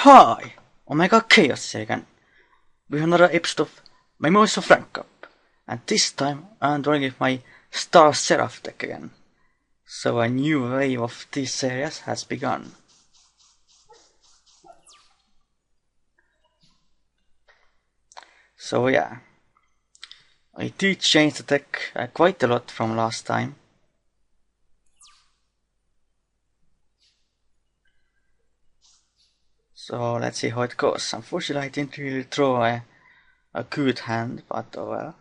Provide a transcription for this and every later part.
Hi! Omega Khaos here again, with another episode of Memories of Rank Up, and this time I'm drawing with my Star Seraph deck again. So a new wave of this series has begun. So yeah, I did change the deck quite a lot from last time. So let's see how it goes. Unfortunately I didn't really draw a good hand, but oh well.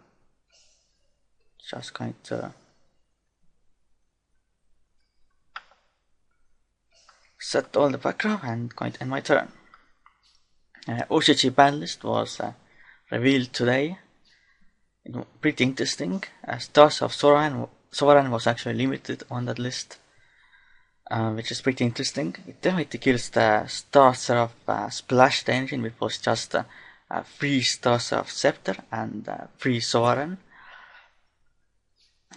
Just going to set all the background and going to end my turn. OCG ban list was revealed today. Pretty interesting. Stars of Sovereign was actually limited on that list, which is pretty interesting. It definitely kills the Star Seraph Splashed engine, which was just 3 Star Seraph Scepter and 3 Sovereign.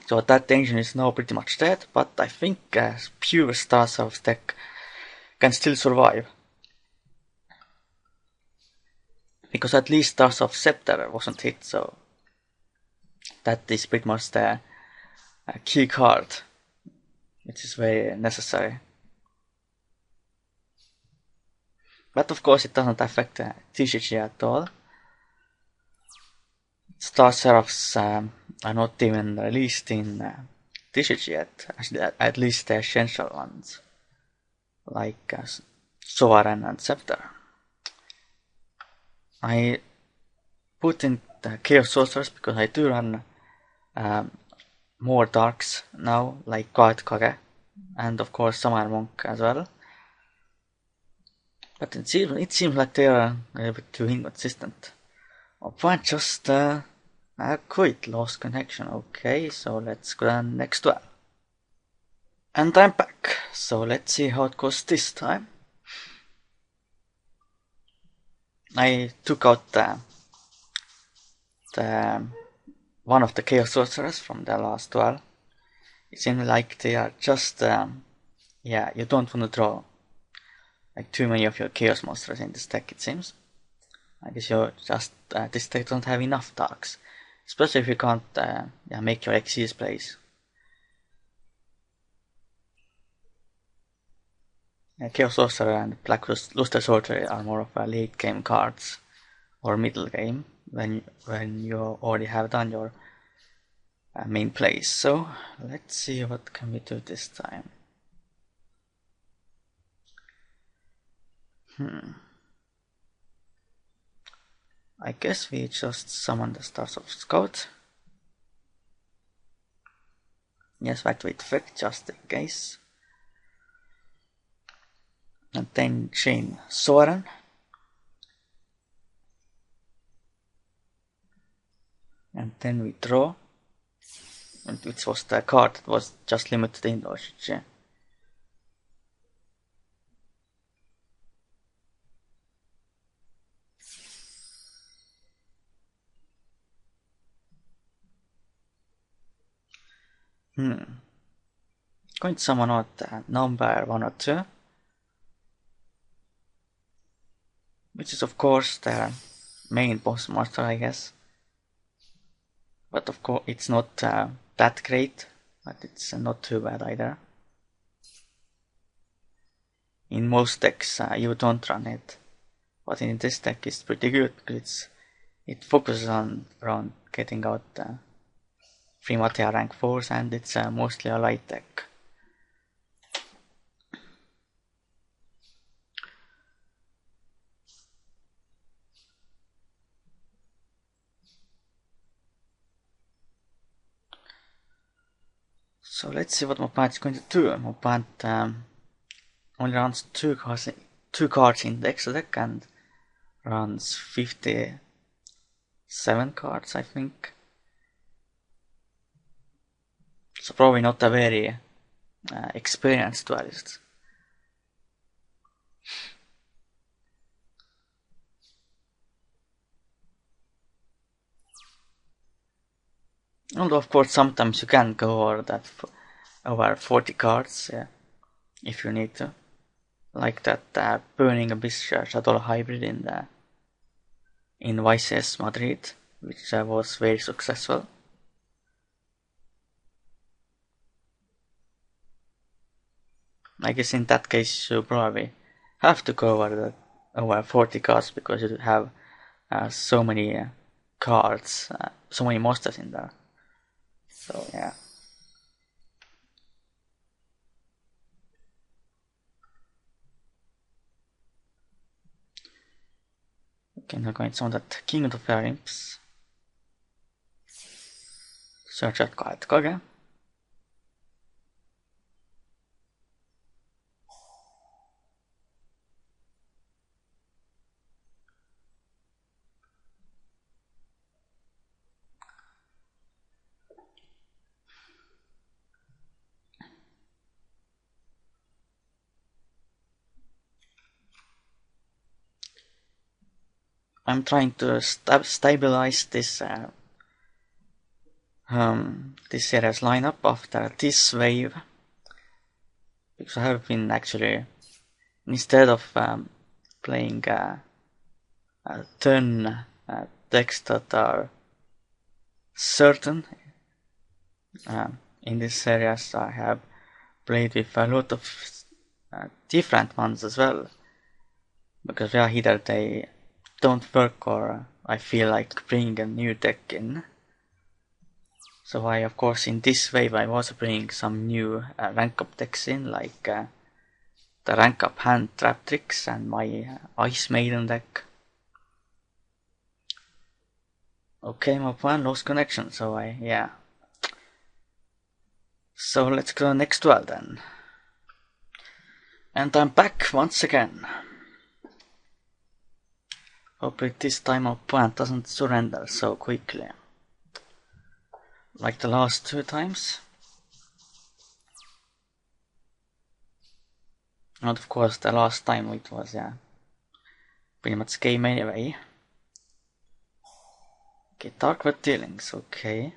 So that engine is now pretty much dead, but I think pure Star Seraph deck can still survive. Because at least Star Seraph Scepter wasn't hit, so that is pretty much the key card, which is very necessary. But of course it doesn't affect TCG at all. Star Seraphs are not even released in TCG yet, at least the essential ones, like Sovereign and Scepter. I put in the Chaos Sorcerers because I do run more darks now, like God Kage, and of course Samurai Monk as well. But it seems like they are a little bit too inconsistent. Opponent just quit, lost connection. Okay, so let's go down next duel. And I'm back, so let's see how it goes this time. I took out the one of the Chaos Sorcerers from the last duel. It seems like they are just, yeah, you don't want to draw like too many of your Chaos monsters in this deck, it seems. I guess you just, this deck doesn't have enough darks. Especially if you can't yeah, make your Xyz plays. Chaos Sorcerer and Black Luster Sorcerer are more of a late game cards or middle game when you already have done your main plays. So let's see what can we do this time. I guess we just summon the Stars of Scout. Yes, activate effect just in case. And then chain Soren. And then we draw. And which was the card that was just limited in OCG. Going to summon out number 1 or 2. Which is of course the main boss monster, I guess. But of course it's not that great, but it's not too bad either. In most decks you don't run it, but in this deck it's pretty good because it focuses on around getting out 3 Matea rank 4s, and it's mostly a light deck. So let's see what my opponent is going to do. My opponent only runs 2 cards in the extra deck and runs 57 cards, I think. So probably not a very experienced duelist. Although of course sometimes you can go over 40 cards if you need to. like that Burning Abyss Shuttle hybrid in YCS Madrid, which was very successful. I guess in that case you probably have to cover over 40 cards because you have so many cards, so many monsters in there. So yeah. Okay, now going to that King of the Fire Imps. Search out card Kage. I'm trying to stabilize this this series lineup after this wave, because I have been actually, instead of playing 10 decks that are certain in this series, I have played with a lot of different ones as well, because either they don't work or I feel like bringing a new deck in. So of course in this wave I was bringing some new rank up decks in, like the rank up hand trap tricks and my Ice Maiden deck. Okay, my plan lost connection, so yeah. So let's go next duel then. And I'm back once again. Hopefully this time our opponent doesn't surrender so quickly, like the last 2 times. And of course the last time it was pretty much game anyway. Okay, Dark Red Dealings, okay.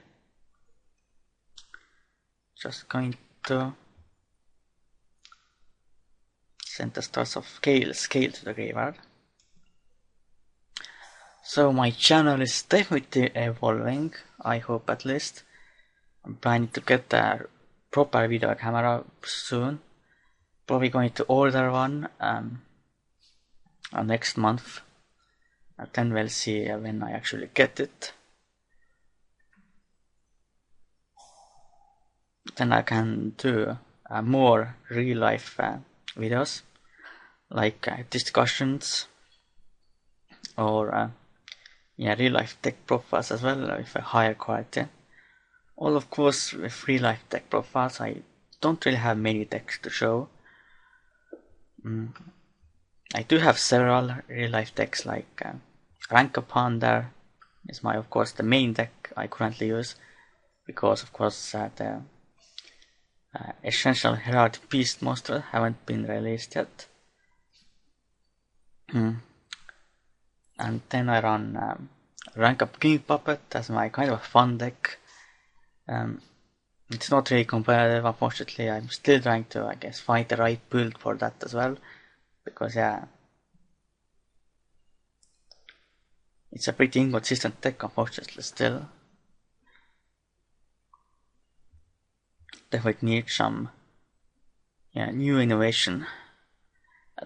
Just going to send the Stars of Scale to the graveyard. So my channel is definitely evolving, I hope at least. I'm planning to get a proper video camera soon. Probably going to order one next month. And then we'll see when I actually get it. Then I can do more real life videos, like discussions or real life deck profiles as well, with a higher quality. All of course with real life deck profiles I don't really have many decks to show. I do have several real life decks, like Rank Upon there is of course the main deck I currently use, because of course the Essential Herald Beast monster haven't been released yet. And then I run Rank Up King Puppet as my kind of a fun deck. It's not really competitive, unfortunately. I'm still trying to, I guess, find the right build for that as well, because it's a pretty inconsistent deck, unfortunately, still. Definitely need some new innovation.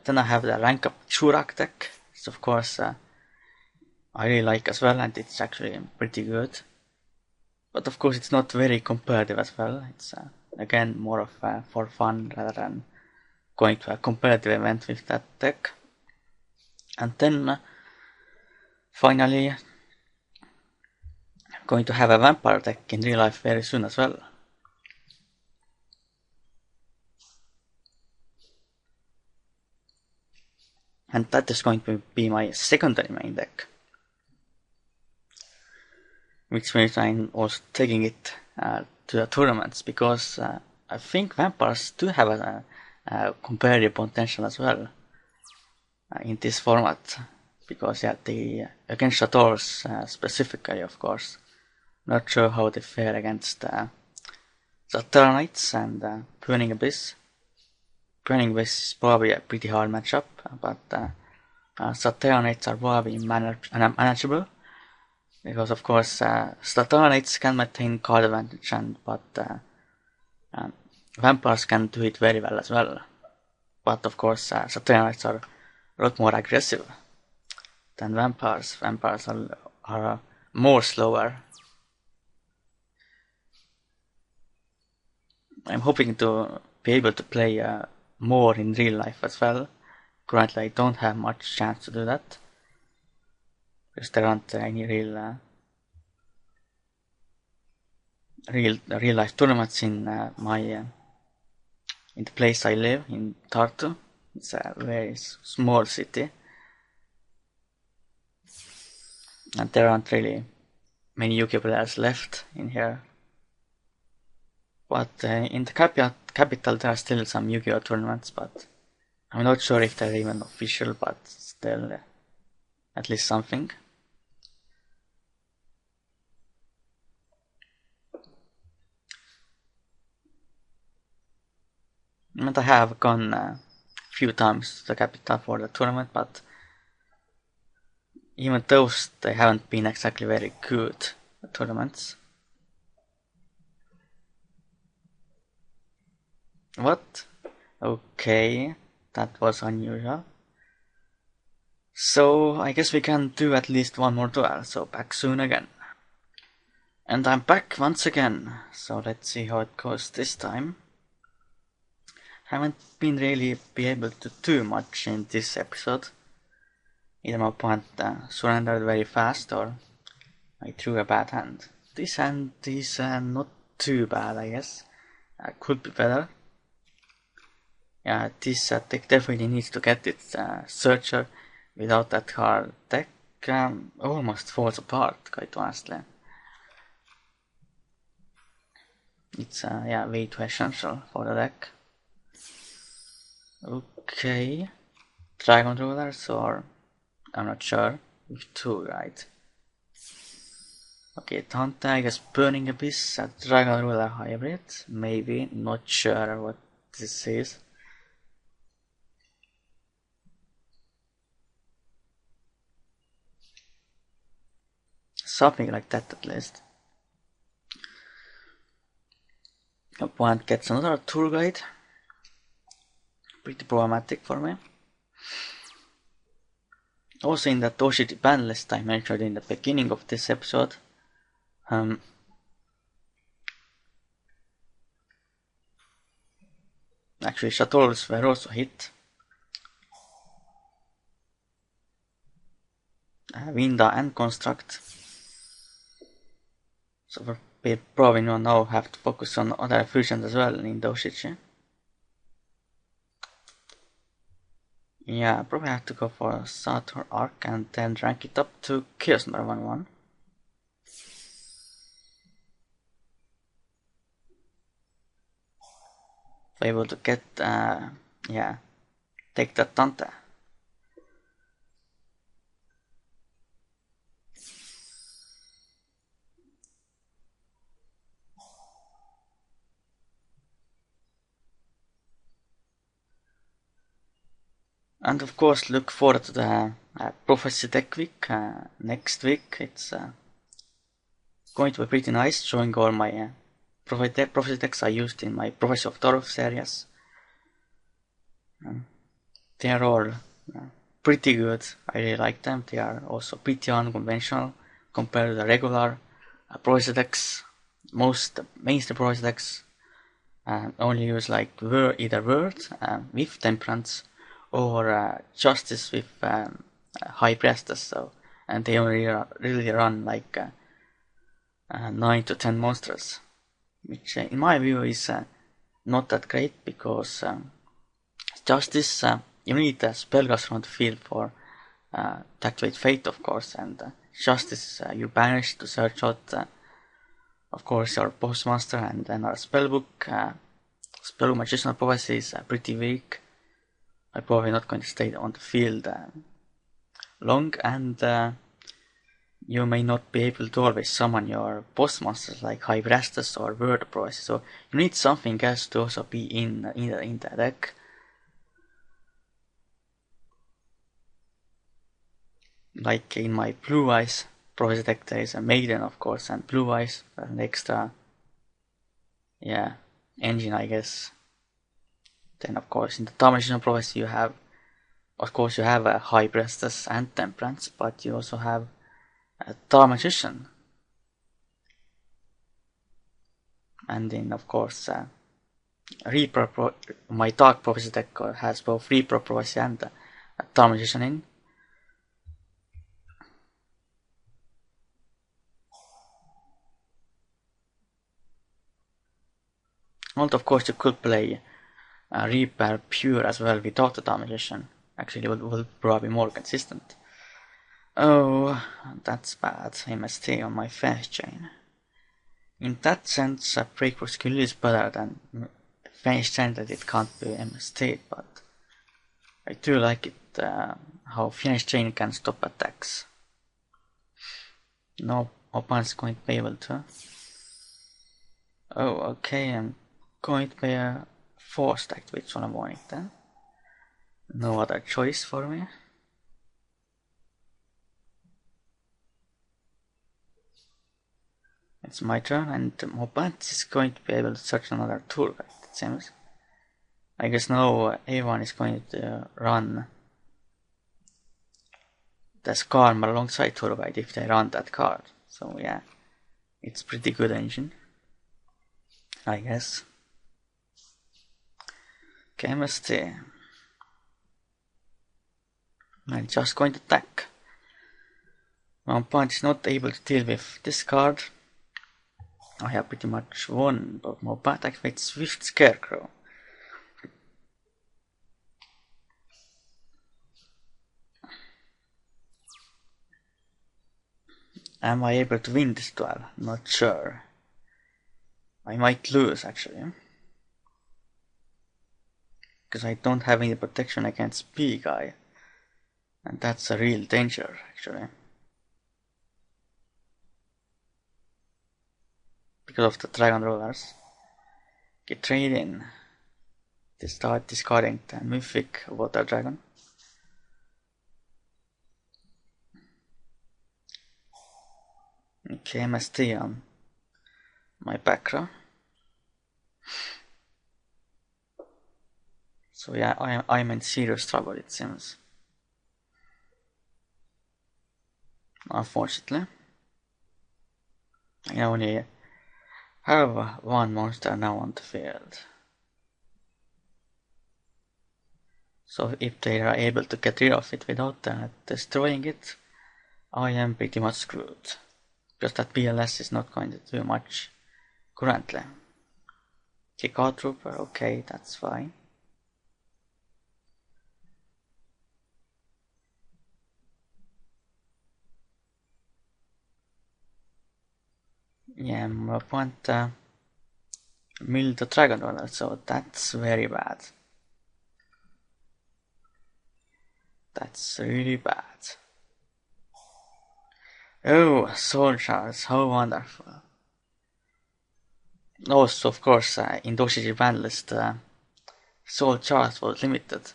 Then I have the Rank Up Churak deck, which of course I really like as well, and it's actually pretty good. But of course it's not very competitive as well. It's again more of for fun rather than going to a competitive event with that deck. And then finally I'm going to have a vampire deck in real life very soon as well. And that is going to be my secondary main deck, which means I'm also taking it to the tournaments, because I think vampires do have a competitive potential as well in this format, because they against Shadow's specifically, of course. Not sure how they fare against the Terra Knights and Burning Abyss, Burning Base is probably a pretty hard matchup, but Satyanites are probably manageable. Because of course, Satyanites can maintain card advantage, but Vampires can do it very well as well. But of course, Satyanites are a lot more aggressive than Vampires. Vampires are more slower. I'm hoping to be able to play more in real life as well. Currently, I don't have much chance to do that, because there aren't any real life tournaments in in the place I live, in Tartu. It's a very small city, and there aren't really many UK players left in here. But in the capital there are still some Yu-Gi-Oh tournaments, but I'm not sure if they're even official, but still at least something. And I have gone a few times to the capital for the tournament, but even those, they haven't been exactly very good tournaments. What? Okay, that was unusual. So I guess we can do at least one more duel, so back soon again. And I'm back once again, so let's see how it goes this time. Haven't been really be able to do much in this episode. Either my opponent surrendered very fast, or I threw a bad hand. This hand is not too bad, I guess. Could be better. Yeah, this deck definitely needs to get its Searcher. Without that card, deck almost falls apart, quite honestly. It's yeah, way too essential for the deck. Okay, Dragon Rulers, or I'm not sure. With 2, right? Okay, Tante, I guess Burning Abyss, a Dragon Ruler hybrid. Maybe, not sure what this is. Something like that at least. Opponent gets another tour guide. Pretty problematic for me. Also in that OCT ban list I mentioned in the beginning of this episode, actually shuttles were also hit. Winda and Construct. So we probably now have to focus on other fusions as well in Doshichi. Yeah, probably have to go for Saturn Arc and then rank it up to Chaos number 1/1. Able to get, yeah, take that Tante. And of course, look forward to the Prophecy Deck week next week. It's going to be pretty nice, showing all my Prophecy decks I used in my Prophecy of Torov series. They are all pretty good. I really like them. They are also pretty unconventional compared to the regular Prophecy decks. Most mainstream Prophecy decks only use like either Word with Temperance, or Justice with High Priestess, so, and they only really run like 9 to 10 monsters, which in my view is not that great, because Justice, you need a spellcaster on the field for to activate Fate, of course, and Justice you banish to search out, of course, your boss monster, and then our spellbook. Spellbook Magicianal Prophecy is pretty weak. I'm probably not going to stay on the field long, and you may not be able to always summon your boss monsters like High Priestess or Word Prophecy, so you need something else to also be in the deck. like in my blue eyes prophecy deck there is a maiden of course and blue eyes, an extra engine I guess. Then of course in the Dark Magician prophecy you have a High Priestess and Temperance, but you also have a Dark Magician. And then of course my Dark Prophecy deck has both Reaper Prophecy and a Dark Magician in. And of course you could play Reaper Pure as well without the Dark Magician. Actually it will probably be more consistent. Oh, that's bad. MST on my Fence Chain. In that sense, Breakthrough skill is better than Fence Chain that it can't be MST, but I do like it how Fence Chain can stop attacks. No opponent's going to be able to. Oh, okay, I'm going to be a forced activate on a warning then. No other choice for me. It's my turn, and my opponent is going to be able to search another tool guide, it seems. I guess now everyone is going to run the Skarm alongside tool guide if they run that card. So yeah, it's pretty good engine, I guess. Okay, MST. I'm just going to attack. My opponent is not able to deal with this card. I have pretty much won, but my opponent activates Swift Scarecrow. Am I able to win this duel? Not sure. I might lose actually. Because I don't have any protection against P-Guy. And that's a real danger actually. Because of the Dragon Rollers. Get trade in. To start discarding the Mythic Water Dragon. Okay, MST on my back row. So yeah, I'm in serious trouble it seems. Unfortunately. I only have one monster now on the field. So if they are able to get rid of it without destroying it, I am pretty much screwed. Because that BLS is not going to do much currently. Kick out Trooper, okay, that's fine. Yeah, my opponent milled the Dragon Runner, so that's very bad. That's really bad. Oh, Soul Shards, how wonderful. Also, of course, in Doshiji ban list, Soul Shards was limited.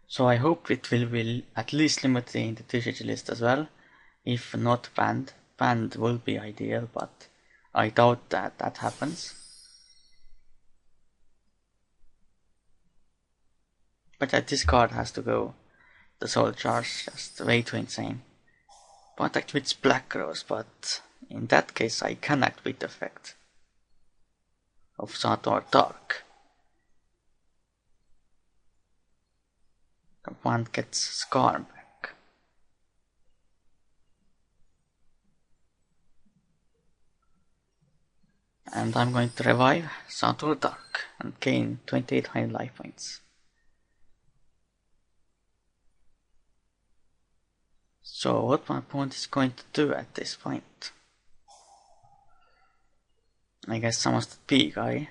So I hope it will be at least limited in the Doshiji list as well. If not banned. Banned will be ideal, but I doubt that that happens. But this card has to go. The Soul Charge, just way too insane. But activates Black Rose, but in that case I can activate the effect of Sator Dark. One gets Skarm back. And I'm going to revive Sator Dark and gain 2800 life points. So what my opponent is going to do at this point? I guess someone's the P-Guy.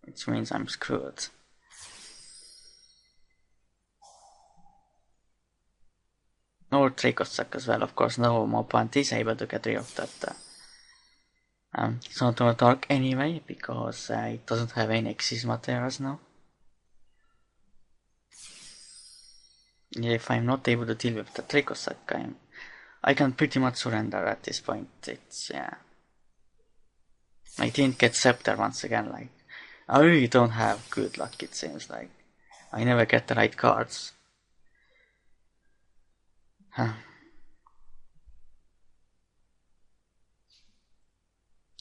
Which means I'm screwed. Or Tricossack as well, of course. No, my opponent is able to get rid of that Sator Dark anyway, because it doesn't have any Exis materials now. Yeah, if I'm not able to deal with the Tricosac, I can pretty much surrender at this point. It's, yeah. I didn't get Scepter once again, like, I really don't have good luck, it seems like. I never get the right cards. Huh.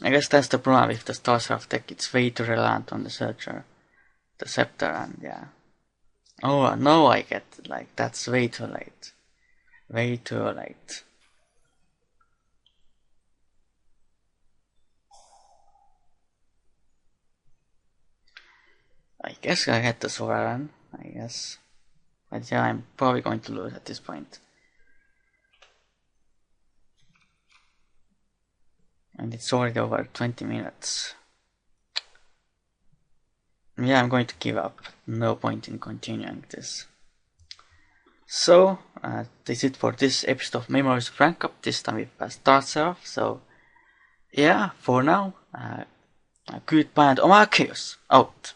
I guess that's the problem with the Seraph deck, it's way too reliant on the Searcher, the Scepter, and yeah. Oh, no, I get it, like, that's way too late. Way too late. I guess I had the Sovereign, I guess. But yeah, I'm probably going to lose at this point. And it's already over 20 minutes. Yeah, I'm going to give up. No point in continuing this. So, this is it for this episode of Memories of Rank Up. This time with Star Seraph. So, yeah, for now, goodbye and Khaos out.